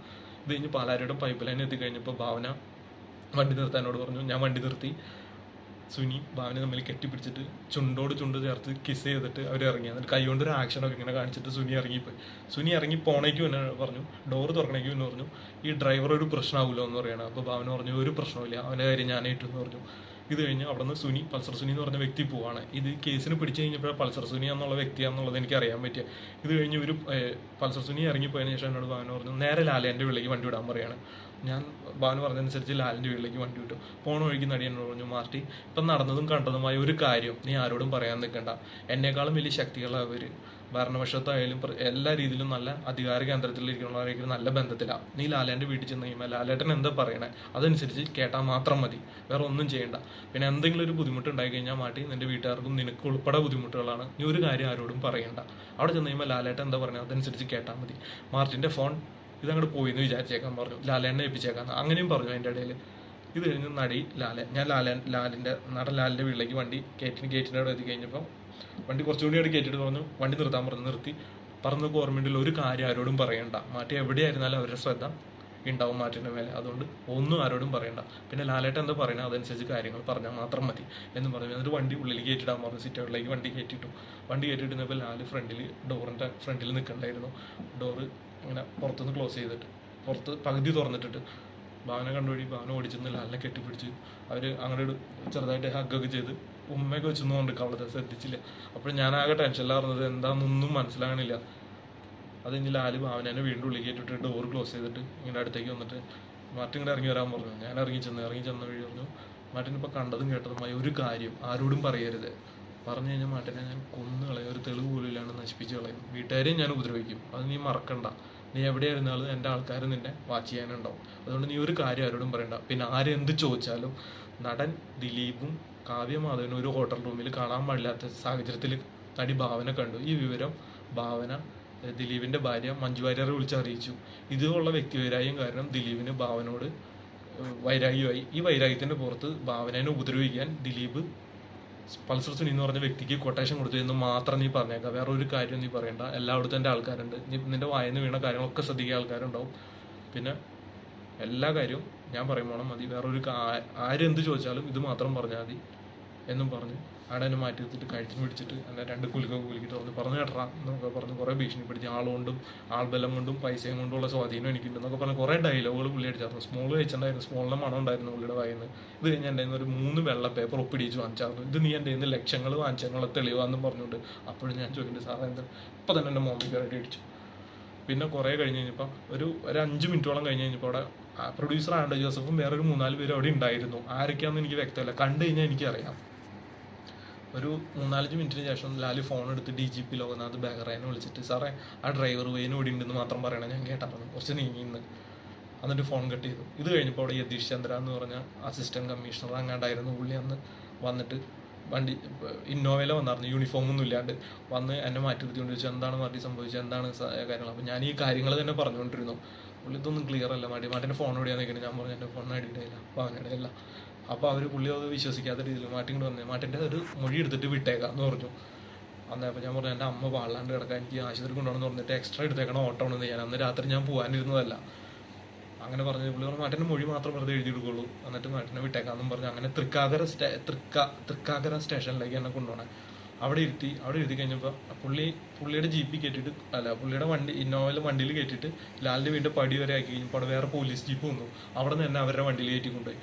ഇത് കഴിഞ്ഞ് പാലാരിയുടെ പൈപ്പ് ലൈൻ എത്തിക്കഴിഞ്ഞപ്പോൾ ഭാവന വണ്ടി നിർത്താനോട് പറഞ്ഞു. ഞാൻ വണ്ടി നിർത്തി. സുനി ഭാവന തമ്മിൽ കെട്ടിപ്പിടിച്ചിട്ട് ചുണ്ടോട് ചുണ്ട് ചേർത്ത് കിസ് ചെയ്തിട്ട് അവർ ഇറങ്ങി. എന്നിട്ട് കൈ കൊണ്ടൊരു ആക്ഷനൊക്കെ ഇങ്ങനെ കാണിച്ചിട്ട് സുനി ഇറങ്ങിപ്പോയി. സുനി ഇറങ്ങി പോണേക്കും എന്നെ പറഞ്ഞു, ഡോറ് തുറക്കണേക്കും എന്ന് പറഞ്ഞു, ഈ ഡ്രൈവർ ഒരു പ്രശ്നമാകുമല്ലോ എന്ന് പറയണം. അപ്പോൾ ഭാവന പറഞ്ഞു ഒരു പ്രശ്നമില്ല, അവൻ്റെ കാര്യം ഞാൻ ഏറ്റു എന്ന് പറഞ്ഞു. ഇത് കഴിഞ്ഞ് അവിടെ നിന്ന് പൾസർ സുനി എന്ന് പറഞ്ഞ വ്യക്തി പോവാണ്. ഇത് കേസിന് പിടിച്ചു കഴിഞ്ഞപ്പോഴാണ് പൾസർ സുനി എന്നുള്ള വ്യക്തിയാണെന്നുള്ളത് എനിക്ക് അറിയാൻ പറ്റിയ. ഇത് കഴിഞ്ഞ് ഒരു പൾസർ സുനി ഇറങ്ങിപ്പോയതിന് ശേഷം എന്നോട് ഭാവന പറഞ്ഞു നേരെ ലാലേൻ്റെ വീട്ടിലേക്ക് വണ്ടി വിടാൻ പറയാണ്. ഞാൻ ഭാവന പറഞ്ഞതനുസരിച്ച് ലാലിൻ്റെ വീട്ടിലേക്ക് വണ്ടി വിട്ടു. പോണ വഴിക്ക് നടി എന്നോട് പറഞ്ഞു, മാർട്ടി ഇപ്പം നടന്നതും കണ്ടതുമായ ഒരു കാര്യം നീ ആരോടും പറയാൻ നിൽക്കണ്ട, എന്നെക്കാളും വലിയ ശക്തികളാണ് അവർ, ഭരണപക്ഷത്തായാലും എല്ലാ രീതിയിലും നല്ല അധികാര കേന്ദ്രത്തിലിരിക്കുന്നവരായിരിക്കും നല്ല ബന്ധത്തിലാണ്. നീ ലാലേൻ്റെ വീട്ടിൽ ചെന്ന് കഴിയുമ്പോൾ ലാലേട്ടൻ എന്താ പറയണേ അതനുസരിച്ച് കേട്ടാൽ മാത്രം മതി, വേറെ ഒന്നും ചെയ്യണ്ട. പിന്നെ എന്തെങ്കിലും ഒരു ബുദ്ധിമുട്ട് ഉണ്ടായി കഴിഞ്ഞാൽ മാട്ടി നിൻ്റെ വീട്ടുകാർക്കും നിനക്ക് ഉൾപ്പെടെ ബുദ്ധിമുട്ടുകളാണ്, നീ ഒരു കാര്യം ആരോടും പറയണ്ട. അവിടെ ചെന്ന് കഴിയുമ്പോൾ ലാലേട്ടൻ എന്താ പറയുന്നത് അതനുസരിച്ച് കേട്ടാൽ മതി. മാർട്ടിൻ്റെ ഫോൺ ഇതങ്ങോട്ട് പോയി എന്ന് വിചാരിച്ചേക്കാൻ പറഞ്ഞു, ലാലേട്ടനെ ഏൽപ്പിച്ചേക്കാൻ അങ്ങനെയും പറഞ്ഞു അതിൻ്റെ ഇടയിൽ. ഇത് കഴിഞ്ഞ് ഞാൻ ലാലിൻ്റെ വീട്ടിലേക്ക് വണ്ടി ഗേറ്റിൻ്റെ അവിടെ എത്തി കഴിഞ്ഞപ്പോൾ വണ്ടി കുറച്ചുകൂടി അവിടെ കയറ്റിയിട്ട് പറഞ്ഞു വണ്ടി നിർത്താൻ പറഞ്ഞു. നിർത്തി. പറഞ്ഞൊക്കെ ഓർമ്മയുണ്ടല്ലോ, ഒരു കാര്യം ആരോടും പറയണ്ട, മാറ്റി എവിടെയായിരുന്നാലും അവരുടെ ശ്രദ്ധ ഉണ്ടാവും മാറ്റിൻ്റെ മേലെ, അതുകൊണ്ട് ഒന്നും ആരോടും പറയണ്ട. പിന്നെ ലാലേട്ടൻ എന്താ പറയുന്നത് അതനുസരിച്ച് കാര്യങ്ങൾ പറഞ്ഞാൽ മാത്രം മതി എന്ന് പറഞ്ഞു. എന്നിട്ട് വണ്ടി ഉള്ളിൽ കയറ്റിടാൻ പറഞ്ഞു. സിറ്റൗട്ടിലേക്ക് വണ്ടി കയറ്റിയിട്ടു. വണ്ടി കയറ്റിയിട്ടിരുന്നപ്പോൾ ലാല് ഡോറിൻ്റെ ഫ്രണ്ടിൽ നിൽക്കണ്ടായിരുന്നു. ഡോറ് ഇങ്ങനെ പുറത്തുനിന്ന് ക്ലോസ് ചെയ്തിട്ട് പുറത്ത് പകുതി തുറന്നിട്ടിട്ട് ഭാവന കണ്ടുപിടി ഭാവന ഓടിച്ചെന്ന് ലാലിനെ കെട്ടിപ്പിടിച്ച് അവർ അങ്ങോട്ട് ചെറുതായിട്ട് ഹഗ്ഗൊക്കെ ചെയ്ത് ഉമ്മയൊക്കെ വെച്ചെന്നുകൊണ്ട് കവളത്തെ ശ്രദ്ധിച്ചില്ല. അപ്പോൾ ഞാനാകെ ടെൻഷനിലായിരുന്നത് എന്താണെന്നൊന്നും മനസ്സിലാകണില്ല. അത് കഴിഞ്ഞ് ലാല് ഭാവനേനെ വീണ്ടും ഉള്ളിൽ കയറ്റിട്ട് ഡോർ ക്ലോസ് ചെയ്തിട്ട് ഇങ്ങനെ അടുത്തേക്ക് വന്നിട്ട് മാർട്ടിൻ ഇങ്ങോട്ട് ഇറങ്ങി വരാൻ പറഞ്ഞു. ഞാൻ ഇറങ്ങി ചെന്ന വഴി പറഞ്ഞു, മാർട്ടിൻ ഇപ്പോൾ കണ്ടതും കേട്ടതുമായ ഒരു കാര്യം ആരോടും പറയരുത്, പറഞ്ഞു കഴിഞ്ഞാൽ മാർട്ടിനെ ഞാൻ കൊന്നു കളയും, ഒരു തെളിവ് പോലും ഇല്ലാണ്ട് നശിപ്പിച്ച് കളയും, വീട്ടുകാരെയും ഞാൻ ഉപദ്രവിക്കും, അത് നീ മറക്കണ്ട നീ എവിടെയായിരുന്നാലും എൻ്റെ ആൾക്കാർ നിന്നെ വാച്ച് ചെയ്യാനുണ്ടാവും. അതുകൊണ്ട് നീ ഒരു കാര്യം ആരോടും പറയണ്ട. പിന്നെ ആരെന്ത് ചോദിച്ചാലും നടൻ ദിലീപും കാവ്യമാധവനും ഒരു ഹോട്ടൽ റൂമിൽ കാണാൻ പാടില്ലാത്ത സാഹചര്യത്തിൽ നടി ഭാവന കണ്ടു. ഈ വിവരം ഭാവന ദിലീപിൻ്റെ ഭാര്യ മഞ്ജു വാര്യരെ വിളിച്ച് അറിയിച്ചു. ഇതുള്ള വ്യക്തിവൈരാഗ്യം കാരണം ദിലീപിന് ഭാവനോട് വൈരാഗ്യമായി. ഈ വൈരാഗ്യത്തിൻ്റെ പുറത്ത് ഭാവനേനെ ഉപദ്രവിക്കാൻ ദിലീപ് പൾസർ സുനി എന്ന് പറഞ്ഞ വ്യക്തിക്ക് കൊട്ടേഷൻ കൊടുത്തു എന്ന് മാത്രം നീ പറഞ്ഞേക്കാം. വേറെ ഒരു കാര്യം നീ പറയണ്ട. എല്ലായിടത്തും എൻ്റെ ആൾക്കാരുണ്ട്. നിന്റെ വായന്ന് വീണ കാര്യങ്ങളൊക്കെ ശ്രദ്ധിക്കുക ആൾക്കാരുണ്ടാവും. പിന്നെ എല്ലാ കാര്യവും ഞാൻ പറയുമ്പോൾ മതി. വേറൊരു ആരെന്ത് ചോദിച്ചാലും ഇത് മാത്രം പറഞ്ഞാൽ മതി എന്നും പറഞ്ഞ് അവിടെ എന്നെ മാറ്റി നിർത്തിയിട്ട് കഴുത്തിന് പിടിച്ചിട്ട് എന്നെ 2 കുലുക്കൊക്കെ കുലുക്കിയിട്ട് പറഞ്ഞു കേട്ടാ എന്നൊക്കെ പറഞ്ഞ് കുറേ ഭീഷണിപ്പെടുത്തി. ആളുകൊണ്ടും ആൾബലം കൊണ്ടും പൈസയും കൊണ്ടുള്ള സ്വാധീനം എനിക്കുണ്ട് എന്നൊക്കെ പറഞ്ഞ് കുറേ ഡയലോഗുകൾ പുള്ളി അടിച്ചായിരുന്നു. സ്മോൾ കഴിച്ചിട്ടുണ്ടായിരുന്നു. സ്മോളിൻ്റെ മണം ഉണ്ടായിരുന്നു പുള്ളിയുടെ വായിന്ന്. ഇത് കഴിഞ്ഞ് എൻ്റെ ഒരു 3 വെള്ള പേപ്പർ ഒപ്പിടിച്ച് വാങ്ങിച്ചായിരുന്നു. ഇത് നീ എൻ്റെ ഇന്ന് ലക്ഷങ്ങൾ വാങ്ങിച്ചങ്ങളെ തെളിവാന്നും പറഞ്ഞുകൊണ്ട്. അപ്പോഴും ഞാൻ ചോദിക്കുന്നത് സാറേ എന്താ ഇപ്പം തന്നെ എൻ്റെ മോമിൽ കയറിയിട്ട് അടിച്ചു. പിന്നെ കുറേ കഴിഞ്ഞ് കഴിഞ്ഞപ്പോൾ ഒരു 5 മിനിറ്റോളം കഴിഞ്ഞ് കഴിഞ്ഞപ്പോൾ അവിടെ പ്രൊഡ്യൂസർ ആൻഡോ ജോസഫും വേറൊരു 3-4 പേരും അവിടെ ഉണ്ടായിരുന്നു. ആരൊക്കെയാണെന്ന് എനിക്ക് വ്യക്തമല്ല. കണ്ടു കഴിഞ്ഞാൽ എനിക്കറിയാം. ഒരു 3-4 മിനിറ്റിന് ശേഷം ലാലി ഫോൺ എടുത്ത് DGP ലോകനാഥ് ബെഹ്റയെ വിളിച്ചിട്ട് സാറേ ആ ഡ്രൈവർ വേന് ഓടി ഉണ്ടെന്ന് മാത്രം പറയണം, ഞാൻ കേട്ടായിരുന്നു കുറച്ച് നീങ്ങിന്ന്. എന്നിട്ട് ഫോൺ കട്ട് ചെയ്തു. ഇത് കഴിഞ്ഞപ്പോൾ അവിടെ യതീഷ് ചന്ദ്ര എന്ന് പറഞ്ഞ അസിസ്റ്റന്റ് കമ്മീഷണർ അങ്ങാണ്ടായിരുന്നു പുള്ളി. അന്ന് വന്നിട്ട് വണ്ടി ഇന്നോവയിലെ വന്നായിരുന്നു, യൂണിഫോമൊന്നും ഇല്ലാണ്ട് വന്ന് എന്നെ മാറ്റി നിർത്തിക്കൊണ്ട് ചോദിച്ചു എന്താണ് മാറ്റി സംഭവിച്ചത്, എന്താണ് കാര്യങ്ങൾ. അപ്പോൾ ഞാൻ ഈ കാര്യങ്ങൾ തന്നെ പറഞ്ഞുകൊണ്ടിരുന്നു. പുള്ളി ഇതൊന്നും ക്ലിയർ അല്ല, മാട്ടിൻ്റെ ഫോൺ ഓടിയാൽ നിൽക്കുന്നത്. ഞാൻ പറഞ്ഞു എൻ്റെ ഫോൺ അടിയിട്ടില്ല, അപ്പോൾ അവനുടെ ഇല്ല. അപ്പോൾ അവർ പുള്ളി അത് വിശ്വസിക്കാത്ത രീതിയിൽ മാട്ടിങ്ങോട്ട് വന്നേ, മാട്ടിൻ്റെ ഒരു മൊഴി എടുത്തിട്ട് വിട്ടേക്കാം എന്ന് പറഞ്ഞു. അപ്പോൾ ഞാൻ പറഞ്ഞു എൻ്റെ അമ്മ പാടില്ലാണ്ട് കിടക്കാൻ, എനിക്ക് ആശുപത്രി കൊണ്ടുപോകണമെന്ന് പറഞ്ഞിട്ട് എക്സ്ട്രാ എടുത്തേക്കണം ഓട്ടോ ഉണ്ടെന്ന്. ഞാൻ അന്ന് രാത്രി ഞാൻ പോകാനിരുന്നതല്ല. അങ്ങനെ പറഞ്ഞു. പുള്ളി പറഞ്ഞു മാട്ടിൻ്റെ മൊഴി മാത്രം വെറുതെ എഴുതിയെടുക്കുള്ളൂ, എന്നിട്ട് മാട്ടിനെ വിട്ടേക്കാമെന്നും പറഞ്ഞു. അങ്ങനെ തൃക്കാക്കര സ്റ്റേഷനിലേക്ക് എന്നെ കൊണ്ടുപോകണേ. അവിടെ ഇരുത്തി കഴിഞ്ഞപ്പോൾ പുള്ളിയുടെ ജീപ്പിൽ കയറ്റിയിട്ട് പുള്ളിയുടെ ഇന്നോവയിലെ വണ്ടിയിൽ കയറ്റിയിട്ട് ലാലിൻ്റെ വീണ്ടും പടി വരെ ആക്കി കഴിഞ്ഞപ്പോൾ അവിടെ വേറെ പോലീസ് ജീപ്പ് വന്നു. അവിടെ നിന്ന് തന്നെ അവരുടെ വണ്ടിയിൽ കയറ്റി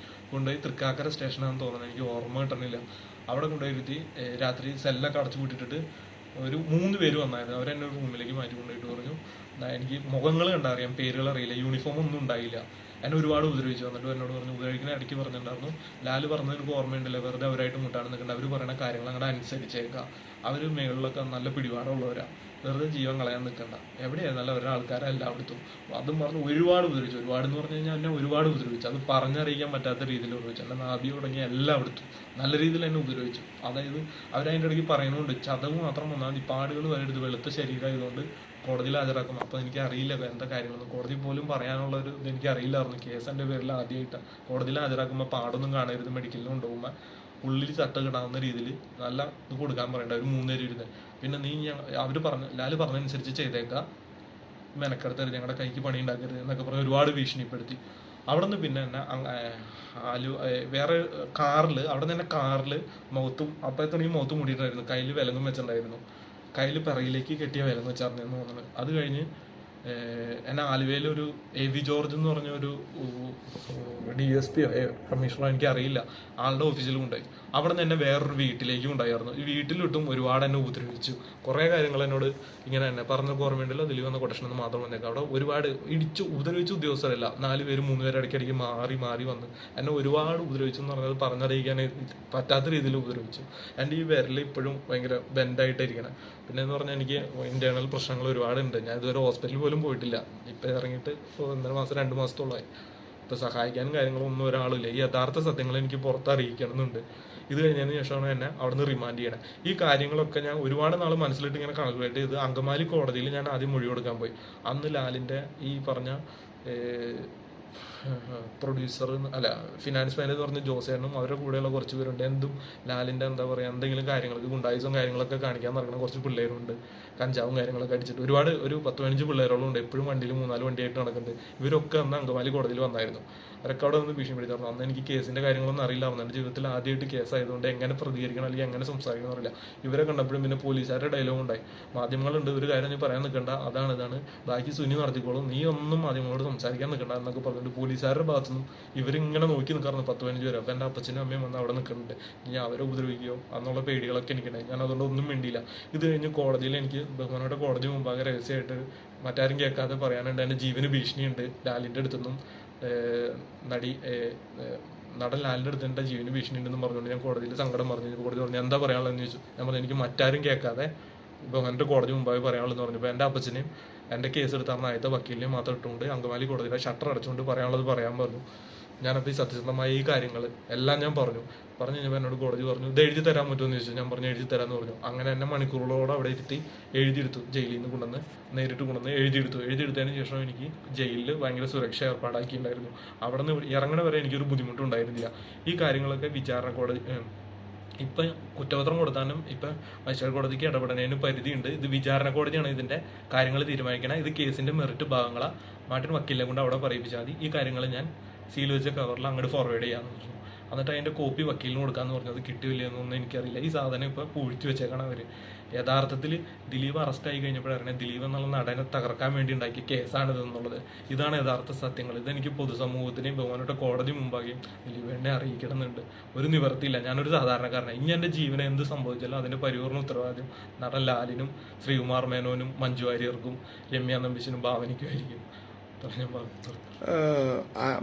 കൊണ്ടുപോയി തൃക്കാക്കര സ്റ്റേഷനാണെന്ന് തോന്നുന്നത്, എനിക്ക് ഓർമ്മ കിട്ടണില്ല. അവിടെ കൊണ്ടുപോയി രാത്രി സെല്ലൊക്കെ അടച്ചു വിട്ടിട്ട് ഒരു 3 പേര് വന്നായിരുന്നു. അവരെന്നെ ഒരു റൂമിലേക്ക് മാറ്റി കൊണ്ടുപോയിട്ട് പറഞ്ഞു എനിക്ക് മുഖങ്ങൾ കണ്ടറിയാം, പേരുകൾ അറിയില്ല, യൂണിഫോം ഒന്നും ഉണ്ടായില്ല. എന്നെ ഒരുപാട് ഉപദ്രവിച്ചു. എന്നിട്ട് എന്നോട് പറഞ്ഞു ഉപദ്രവിക്കുന്ന ഇടയ്ക്ക് പറഞ്ഞിട്ടുണ്ടായിരുന്നു ലാല് പറഞ്ഞത് എനിക്ക് ഓർമ്മയുണ്ടല്ലോ, വെറുതെ അവരായിട്ട് മുട്ടാണ് നിൽക്കേണ്ട, അവർ പറയുന്ന കാര്യങ്ങൾ അങ്ങനെ അനുസരിച്ചേക്കാം, അവർ മേളിലൊക്കെ നല്ല പിടിപാടുള്ളവരാ, വെറുതെ ജീവൻ കളയാൻ നിൽക്കണ്ട, എവിടെയായിരുന്നല്ല അവരുടെ ആൾക്കാരെ എല്ലായിടത്തും. അതും പറഞ്ഞ് ഒരുപാട് ഉപദ്രവിച്ചു. ഒരുപാടെന്ന് പറഞ്ഞു കഴിഞ്ഞാൽ എന്നെ ഒരുപാട് ഉപദ്രവിച്ചു. അത് പറഞ്ഞറിയിക്കാൻ പറ്റാത്ത രീതിയിൽ ഉപദ്രവിച്ചു. എൻ്റെ നാഭി തുടങ്ങി എല്ലായിടത്തും നല്ല രീതിയിൽ എന്നെ ഉപദ്രവിച്ചു. അതായത് അവരതിൻ്റെ ഇടയ്ക്ക് പറയുന്നുണ്ട് ചതവ് മാത്രം വന്നാൽ മതി, പാടുകൾ വരെ എടുത്ത് വെളുത്ത ശരീരമായതുകൊണ്ട് കോടതിയിൽ ഹാജരാക്കും. അപ്പോൾ എനിക്ക് അറിയില്ല എന്താ കാര്യങ്ങളൊന്നും, കോടതി പോലും പറയാനുള്ള ഒരു ഇത് എനിക്ക് അറിയില്ലായിരുന്നു. കേസ് എൻ്റെ പേരിൽ ആദ്യമായിട്ട് കോടതിയിൽ ഹാജരാക്കുമ്പോൾ പാടൊന്നും കാണരുത്, മെഡിക്കലിന് കൊണ്ടുപോകുമ്പോൾ ഉള്ളിൽ ചട്ട കിടാവുന്ന രീതിയിൽ നല്ല ഇത് കൊടുക്കാൻ പറയണ്ട, ഒരു 3 പേര് ഇരുന്ന്. പിന്നെ നീ അവർ ലാല് പറഞ്ഞതനുസരിച്ച് ചെയ്തേക്കാം, മെനക്കെടുത്തരുത്, ഞങ്ങളുടെ കൈക്ക് പണി ഉണ്ടാക്കരുത് എന്നൊക്കെ പറഞ്ഞ് ഒരുപാട് ഭീഷണിപ്പെടുത്തി. അവിടെ നിന്ന് പിന്നെ എന്നെ വേറെ കാറിൽ മുഖത്തും അപ്പോഴത്തേക്കും മുഖത്ത് മൂടിയിട്ടായിരുന്നു, കയ്യിൽ വിലങ്ങും വെച്ചിട്ടുണ്ടായിരുന്നു, കയ്യിൽ പിറകിലേക്ക് കെട്ടിയ വിലങ്ങ് വെച്ചായിരുന്നു തോന്നുന്നത്. അത് കഴിഞ്ഞ് എന്നെ ആലുവയിൽ ഒരു AV ജോർജ് എന്ന് പറഞ്ഞ ഒരു DSP കമ്മീഷണറോ എനിക്കറിയില്ല, ആളുടെ ഓഫീസിലും ഉണ്ടായി. അവിടെ നിന്ന് എന്നെ വേറൊരു വീട്ടിലേക്കും ഉണ്ടായിരുന്നു. ഈ വീട്ടിലിട്ടും ഒരുപാട് എന്നെ ഉപദ്രവിച്ചു. കുറേ കാര്യങ്ങൾ എന്നോട് ഇങ്ങനെ തന്നെ പറഞ്ഞ ഓർമ്മയുണ്ടല്ലോ, ദിലീപ് വന്ന കൊട്ടേഷൻ എന്ന് മാത്രം വന്നേക്കാം. അവിടെ ഒരുപാട് ഉപദ്രവിച്ച ഉദ്യോഗസ്ഥരല്ല, 4 പേര് 3 പേര് ഇടയ്ക്കിടയ്ക്ക് മാറി വന്ന് എന്നെ ഒരുപാട് ഉപദ്രവിച്ചു എന്ന് പറഞ്ഞത് പറഞ്ഞറിയിക്കാൻ പറ്റാത്ത രീതിയിൽ ഉപദ്രവിച്ചു. എൻ്റെ ഈ വിരൽ ഇപ്പോഴും ഭയങ്കര ബെൻഡായിട്ടിരിക്കണം. പിന്നെ എന്ന് പറഞ്ഞാൽ എനിക്ക് ഇന്റേണൽ പ്രശ്നങ്ങൾ ഒരുപാടുണ്ട്. ഞാൻ ഇതുവരെ ഹോസ്പിറ്റലിൽ പോലും പോയിട്ടില്ല. ഇപ്പം ഇറങ്ങിയിട്ട് 1.5 മാസം 2 മാസത്തോളമായി. ഇപ്പം സഹായിക്കാനും കാര്യങ്ങളൊന്നും ഒരാളില്ല. ഈ യഥാർത്ഥ സത്യങ്ങൾ എനിക്ക് പുറത്തറിയിക്കണമെന്നുണ്ട്. ഇത് കഴിഞ്ഞതിന് ശേഷമാണ് എന്നെ അവിടെ നിന്ന് റിമാൻഡ് ചെയ്യണേ. ഈ കാര്യങ്ങളൊക്കെ ഞാൻ ഒരുപാട് നാൾ മനസ്സിലിട്ട് ഇങ്ങനെ കാൽക്കുലേറ്റ് ചെയ്ത് അങ്കമാലി കോടതിയിൽ ഞാൻ ആദ്യം മൊഴി കൊടുക്കാൻ പോയി. അന്ന് ലാലിൻ്റെ ഈ പറഞ്ഞ പ്രൊഡ്യൂസർ ഫിനാൻസ് മാനേജർ പറഞ്ഞ ജോസേനും അവരുടെ കൂടെയുള്ള കുറച്ച് പേരുണ്ട്. ലാലിൻ്റെ എന്താ പറയുക എന്തെങ്കിലും കാര്യങ്ങൾക്ക് ഗുണ്ടായിസും കാര്യങ്ങളൊക്കെ കാണിക്കാൻ നടക്കുന്ന കുറച്ച് പിള്ളേരുണ്ട്. കഞ്ചാവും കാര്യങ്ങളൊക്കെ അടിച്ചിട്ട് ഒരു 10-15 പിള്ളേരോളം ഉണ്ട്. എപ്പോഴും വണ്ടിയിൽ 3-4 വണ്ടിയായിട്ട് നടക്കുന്നുണ്ട്. ഇവരൊക്കെ അന്ന് അങ്കമാലി കോടതിയിൽ വന്നായിരുന്നു. അവരൊക്കെ അവിടെ നിന്ന് ഭീഷണിപ്പെടുത്തായിരുന്നു. അന്ന് എനിക്ക് കേസിൻ്റെ കാര്യങ്ങളൊന്നും അറിയില്ലായിരുന്നു. എൻ്റെ ജീവിതത്തിൽ ആദ്യമായിട്ട് കേസായതുകൊണ്ട് എങ്ങനെ പ്രതികരിക്കണം അല്ലെങ്കിൽ എങ്ങനെ സംസാരിക്കണം അറിയില്ല. ഇവരെ കണ്ടപ്പോഴും പിന്നെ പോലീസുകാരുടെ ഡയലോഗ് ഉണ്ടായി, മാധ്യമങ്ങളുണ്ട്, ഒരു കാര്യം നീ പറയാൻ നിൽക്കണ്ട, ഇതാണ് ബാക്കി സുനി നടത്തിക്കോളും, നീ ഒന്നും മാധ്യമങ്ങളോട് സംസാരിക്കാൻ നിൽക്കണ്ട എന്നൊക്കെ പറഞ്ഞിട്ട് പോലീസുകാരുടെ ഭാഗത്തുനിന്നും ഇവരിങ്ങനെ നോക്കി നിൽക്കാറുണ്ട് 10-15 പേര്. അപ്പോൾ എൻ്റെ അപ്പച്ചനും അമ്മയും വന്ന് അവിടെ നിൽക്കുന്നുണ്ട്. ഇനി അവരെ ഉപദ്രവിക്കുകയോ എന്നുള്ള പേടികളൊക്കെ എനിക്കുണ്ടായി. ഞാൻ അതുകൊണ്ട് ഒന്നും വേണ്ടിയില്ല. ഇത് കഴിഞ്ഞ് കോടതിയിൽ എനിക്ക് ബഹുമാനോടെ കോടതി മുമ്പാകെ രഹസ്യമായിട്ട് മറ്റാരും കേൾക്കാതെ പറയാനുണ്ട്, എൻ്റെ ജീവന് ഭീഷണിയുണ്ട് ലാലിൻ്റെ അടുത്തുനിന്നും, നടൻ ലാലിൻ്റെ അടുത്ത് എൻ്റെ ജീവന് ഭീഷണി ഉണ്ടെന്ന് പറഞ്ഞുകൊണ്ട് ഞാൻ കോടതിയിൽ സങ്കടം പറഞ്ഞു. കോടതി പറഞ്ഞു എന്താ പറയാനുള്ളതെന്ന് ചോദിച്ചു. ഞാൻ പറഞ്ഞു എനിക്ക് മറ്റാരും കേൾക്കാതെ ബഹുമാനന്റെ കോടതി മുമ്പായി പറയാനുള്ളതെന്ന് പറഞ്ഞപ്പോൾ എൻ്റെ അപ്പച്ചനെയും എൻ്റെ കേസ് എടുത്താർന്ന ആദ്യത്തെ വക്കീലിനെയും മാത്രം ഇട്ടുകൊണ്ട് അങ്കമാലി കോടതിയിലെ ഷട്ടർ അടച്ചുകൊണ്ട് പറയാനുള്ളത് പറയാൻ പറഞ്ഞു. ഞാനപ്പോൾ ഈ സത്യസന്ധമായ ഈ കാര്യങ്ങൾ എല്ലാം ഞാൻ പറഞ്ഞു കഴിഞ്ഞപ്പോൾ എന്നോട് കോടതി പറഞ്ഞു ഇത് എഴുതി തരാൻ പറ്റുമെന്ന് ചോദിച്ചു. ഞാൻ പറഞ്ഞു എഴുതി തരാമെന്ന് പറഞ്ഞു. അങ്ങനെ എന്നെ മണിക്കൂറുകളോടെ അവിടെ ഇരുത്തി എഴുതിയെടുത്തു. ജയിലിൽ നിന്ന് കൊണ്ടുവന്ന് നേരിട്ട് കൊണ്ടുവന്ന് എഴുതിയെടുത്തതിന് ശേഷം എനിക്ക് ജയിലിൽ ഭയങ്കര സുരക്ഷ ഏർപ്പാടാക്കിയിട്ടുണ്ടായിരുന്നു. അവിടെ നിന്ന് ഇറങ്ങണ വരെ എനിക്കൊരു ബുദ്ധിമുട്ടുണ്ടായിരുന്നില്ല. ഈ കാര്യങ്ങളൊക്കെ വിചാരണ കോടതി ഇപ്പം കുറ്റപത്രം കൊടുത്താലും ഇപ്പം മജിസ്ട്രേറ്റ് കോടതിക്ക് ഇടപെടുന്നതിന് പരിധിയുണ്ട്. ഇത് വിചാരണ കോടതിയാണ് ഇതിൻ്റെ കാര്യങ്ങൾ തീരുമാനിക്കണം. ഇത് കേസിൻ്റെ മെറിറ്റ് ഭാഗങ്ങളാ മാറ്റി വക്കീലിനെ കൊണ്ട് അവിടെ പറയിപ്പിച്ചാൽ മതി. ഈ കാര്യങ്ങൾ ഞാൻ സീൽ വെച്ച കവറിൽ അങ്ങോട്ട് ഫോർവേഡ് ചെയ്യാമെന്ന് പറഞ്ഞു. എന്നിട്ട് അതിൻ്റെ കോപ്പി വക്കീലിന് കൊടുക്കാമെന്ന് പറഞ്ഞു. അത് കിട്ടിയില്ലെന്നൊന്നും എനിക്കറിയില്ല. ഈ സാധനം ഇപ്പോൾ പൂഴ്ത്തി വെച്ചേക്കണം അവർ. യഥാർത്ഥത്തിൽ ദിലീപ് അറസ്റ്റായി കഴിഞ്ഞപ്പോഴാണ് ദിലീപ് എന്നുള്ള നടനെ തകർക്കാൻ വേണ്ടി ഉണ്ടാക്കിയ കേസാണിതെന്നുള്ളത്. ഇതാണ് യഥാർത്ഥ സത്യങ്ങൾ. ഇതെനിക്ക് പൊതുസമൂഹത്തിനെയും ബഹുമാനപ്പെട്ട കോടതി മുമ്പാകെയും ദിലീപിനെ അറിയിക്കണമെന്നുണ്ട്. ഒരു നിവർത്തിയില്ല. ഞാനൊരു സാധാരണക്കാരനാണ്. ഇനി എൻ്റെ ജീവനെ എന്ത് സംഭവിച്ചാലും അതിൻ്റെ പരിപൂർണ്ണ ഉത്തരവാദിത്യം നടൻ ലാലിനും ശ്രീകുമാർ മേനോനും മഞ്ജു വാര്യർക്കും രമ്യ നമ്പീശനും ഭാവനയ്ക്കും ആയിരിക്കും. ഞാൻ പറഞ്ഞു.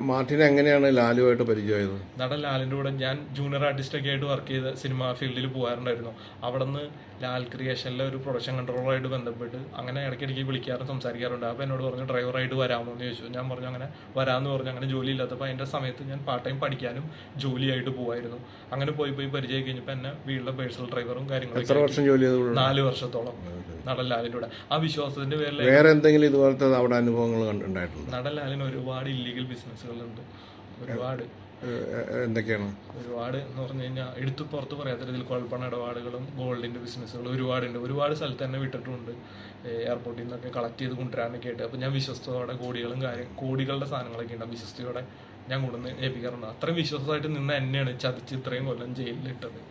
മാർട്ടിൻ എങ്ങനെയാണ് ലാലുമായിട്ട് പരിചയമായത്? നടൻ ലാലിൻ്റെ കൂടെ ഞാൻ ജൂനിയർ ആർട്ടിസ്റ്റൊക്കെ ആയിട്ട് വർക്ക് ചെയ്ത് സിനിമാ ഫീൽഡിൽ പോകാറുണ്ടായിരുന്നു. അവിടെ നിന്ന് ലാൽ ക്രിയേഷനിലെ ഒരു പ്രൊഡക്ഷൻ കൺട്രോളറായിട്ട് ബന്ധപ്പെട്ട് അങ്ങനെ ഇടയ്ക്കിടയ്ക്ക് വിളിക്കാറും സംസാരിക്കാറുണ്ട്. അപ്പോൾ എന്നോട് പറഞ്ഞു ഡ്രൈവറായിട്ട് വരാമോ എന്ന് ചോദിച്ചു. ഞാൻ പറഞ്ഞു അങ്ങനെ വരാമെന്ന് പറഞ്ഞു. അങ്ങനെ ജോലി ഇല്ലാത്തപ്പോൾ അതിൻ്റെ സമയത്ത് ഞാൻ പാർട്ട് ടൈം പഠിക്കാനും ജോലിയായിട്ട് പോകുമായിരുന്നു. അങ്ങനെ പോയി പരിചയം കഴിഞ്ഞപ്പോൾ എന്നെ വീട്ടിലെ പേഴ്സണൽ ഡ്രൈവറും കാര്യങ്ങളും. എത്ര വർഷം ജോലി ചെയ്തു? 4 വർഷത്തോളം നടൻ ലാലിൻ്റെ കൂടെ. ആ വിശ്വാസത്തിന്റെ പേരിൽ വേറെ എന്തെങ്കിലും ഇതുപോലത്തെ അവിടെ അനുഭവങ്ങൾ ഉണ്ടായിട്ടുണ്ട്? നടൻ ലാലിന് ഒരുപാട് ഇല്ലീഗൽ ബിസിനസ്സുകളുണ്ട്. ഒരുപാട്. എന്തൊക്കെയാണ്? ഒരുപാട് എന്ന് പറഞ്ഞു കഴിഞ്ഞാൽ എടുത്തു പുറത്ത് പറയാത്ത രീതിയിൽ കുഴൽപ്പണ ഇടപാടുകളും ഗോൾഡിന്റെ ബിസിനസ്സുകളും ഒരുപാടുണ്ട്. ഒരുപാട് സ്ഥലത്ത് തന്നെ വിട്ടിട്ടുണ്ട്. എയർപോർട്ടിൽ നിന്നൊക്കെ കളക്ട് ചെയ്ത് കൊണ്ടുവരാനൊക്കെ ആയിട്ട്. അപ്പോൾ ഞാൻ വിശ്വസ്തയോടെ കോടികളുടെ സാധനങ്ങളൊക്കെ ഉണ്ട്. വിശ്വസ്തയോടെ ഞാൻ കൊണ്ടുവന്ന് ഏൽപ്പിക്കാറുണ്ട്. അത്രയും വിശ്വാസമായിട്ട് നിന്ന് എന്നെയാണ് ചതിച്ച് ഇത്രയും കൊല്ലം ജയിലിലിട്ടത്.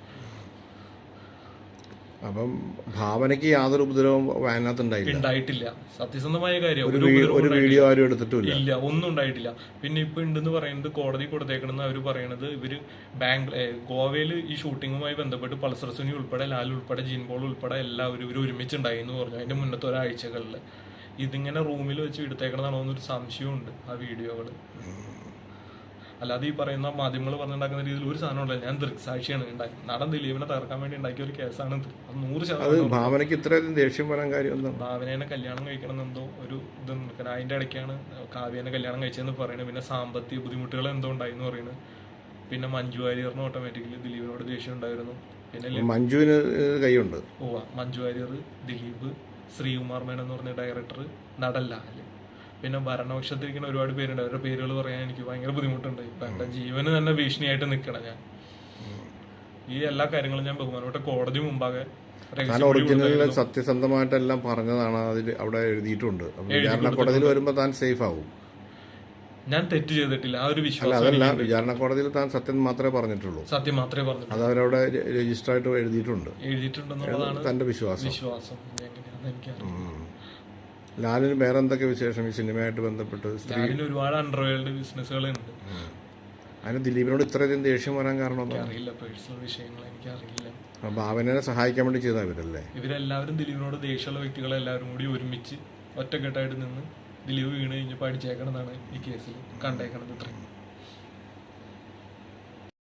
അപ്പം ഭാവനയ്ക്ക് യാതൊരു ഉപദ്രവം അതിനകത്ത് ഉണ്ടായിട്ടില്ല. സത്യസന്ധമായ കാര്യം. ഒരു വീഡിയോ ആരും എടുത്തിട്ടില്ല. ഇല്ല, ഒന്നും ഉണ്ടായിട്ടില്ല. പിന്നെ ഇപ്പൊ ഉണ്ടെന്ന് പറയുന്നത് കോടതി കൊടുത്തേക്കണെന്ന് അവർ പറയണത് ഇവര് ഗോവയിൽ ഈ ഷൂട്ടിങ്ങുമായി ബന്ധപ്പെട്ട് പൾസർ സുനി ഉൾപ്പെടെ ലാൽ ഉൾപ്പെടെ ജീൻ പോൾ ഉൾപ്പെടെ എല്ലാവരും ഇവർ ഒരുമിച്ചുണ്ടായി എന്ന് പറഞ്ഞു. അതിന്റെ മുന്നത്തെ ഒരാഴ്ചകളിൽ ഇതിങ്ങനെ റൂമിൽ വെച്ച് എടുത്തേക്കണതാണോ എന്നൊരു സംശയമുണ്ട് ആ വീഡിയോകള്. അല്ലാതെ ഈ പറയുന്ന മാധ്യമങ്ങൾ പറഞ്ഞുണ്ടാക്കുന്ന രീതിയിൽ ഒരു സാധനമുള്ള ഞാൻ ദൃക്സാക്ഷിയാണ് ഉണ്ടായി. നടൻ ദിലീപിനെ തകർക്കാൻ വേണ്ടി ഉണ്ടാക്കിയ ഒരു കേസാണ് 100%. ഭാവനയ്ക്ക് ഇത്രയധികം ദേഷ്യം വരാൻ കാര്യം ഭാവനേനെ കല്യാണം കഴിക്കണം എന്തോ ഒരു ഇത് നിൽക്കണം. അതിന്റെ ഇടയ്ക്കാണ് കാവ്യനെ കല്യാണം കഴിച്ചതെന്ന് പറയുന്നത്. പിന്നെ സാമ്പത്തിക ബുദ്ധിമുട്ടുകൾ എന്തോ ഉണ്ടായിന്ന് പറയുന്നത്. പിന്നെ മഞ്ജു വാര്യറിന് ഓട്ടോമാറ്റിക്കലി ദിലീപിനോട് ദേഷ്യം ഉണ്ടായിരുന്നു. പിന്നെ മഞ്ജുവിന് കൈയുണ്ട്. മഞ്ജു വാര്യർ, ദിലീപ്, ശ്രീകുമാർ മേനോൻ എന്ന് പറഞ്ഞ ഡയറക്ടർ, നടൻ ലാല്, പിന്നെ ഭരണപക്ഷത്തിരിക്കുന്ന ഒരുപാട് പേരുണ്ട്. അവരുടെ പേരുകൾ പറയാൻ എനിക്ക് ഭയങ്കര ബുദ്ധിമുട്ടുണ്ട്. ഇപ്പൊ എന്റെ ജീവന് തന്നെ ഭീഷണിയായിട്ട് നിൽക്കണം ഞാൻ. ഈ എല്ലാ കാര്യങ്ങളും ഞാൻ ബഹുമാനപ്പെട്ട കോടതി മുമ്പാകെ സത്യസന്ധമായിട്ടെല്ലാം പറഞ്ഞതാണ് അതിൽ അവിടെ എഴുതിയിട്ടുണ്ട്. വിചാരണ കോടതിയിൽ വരുമ്പോൾ താൻ സേഫ് ആവും. ഞാൻ തെറ്റ് ചെയ്തിട്ടില്ല. ആ ഒരു വിശ്വാസം. അതല്ല, വിചാരണ കോടതിയിൽ താൻ സത്യം മാത്രമേ പറഞ്ഞിട്ടുള്ളൂ. സത്യം മാത്രമേ പറഞ്ഞു. അത് അവരവിടെ രജിസ്റ്റർ ആയിട്ട് എഴുതിയിട്ടുണ്ടെന്നുള്ളതാണ് തന്റെ വിശ്വാസം. എങ്ങനെയാണെന്ന് എനിക്കറിയാം. ലാലിന് വേറെ എന്തൊക്കെ വിശേഷം ഈ സിനിമയായിട്ട് ബന്ധപ്പെട്ട്? ഒരുപാട് അണ്ടർവേൾഡ് ബിസിനസ്സുകളുണ്ട്. അതിന് ദിലീപിനോട് ഇത്രയധികം ദേഷ്യം വരാൻ കാരണം അറിയില്ല. പേഴ്സണൽ വിഷയങ്ങൾ എനിക്കറിയില്ല. ഭാവനയെ സഹായിക്കാൻ വേണ്ടി ചെയ്ത ഇവരെല്ലാവരും ദിലീപിനോട് ദേഷ്യമുള്ള വ്യക്തികളെല്ലാവരും കൂടി ഒരുമിച്ച് ഒറ്റക്കെട്ടായിട്ട് നിന്ന് ദിലീപ് വീണ് കഴിഞ്ഞപ്പോൾ അടിച്ചേക്കണമെന്നാണ് ഈ കേസിൽ കണ്ടേക്കണത്. ഇത്രയും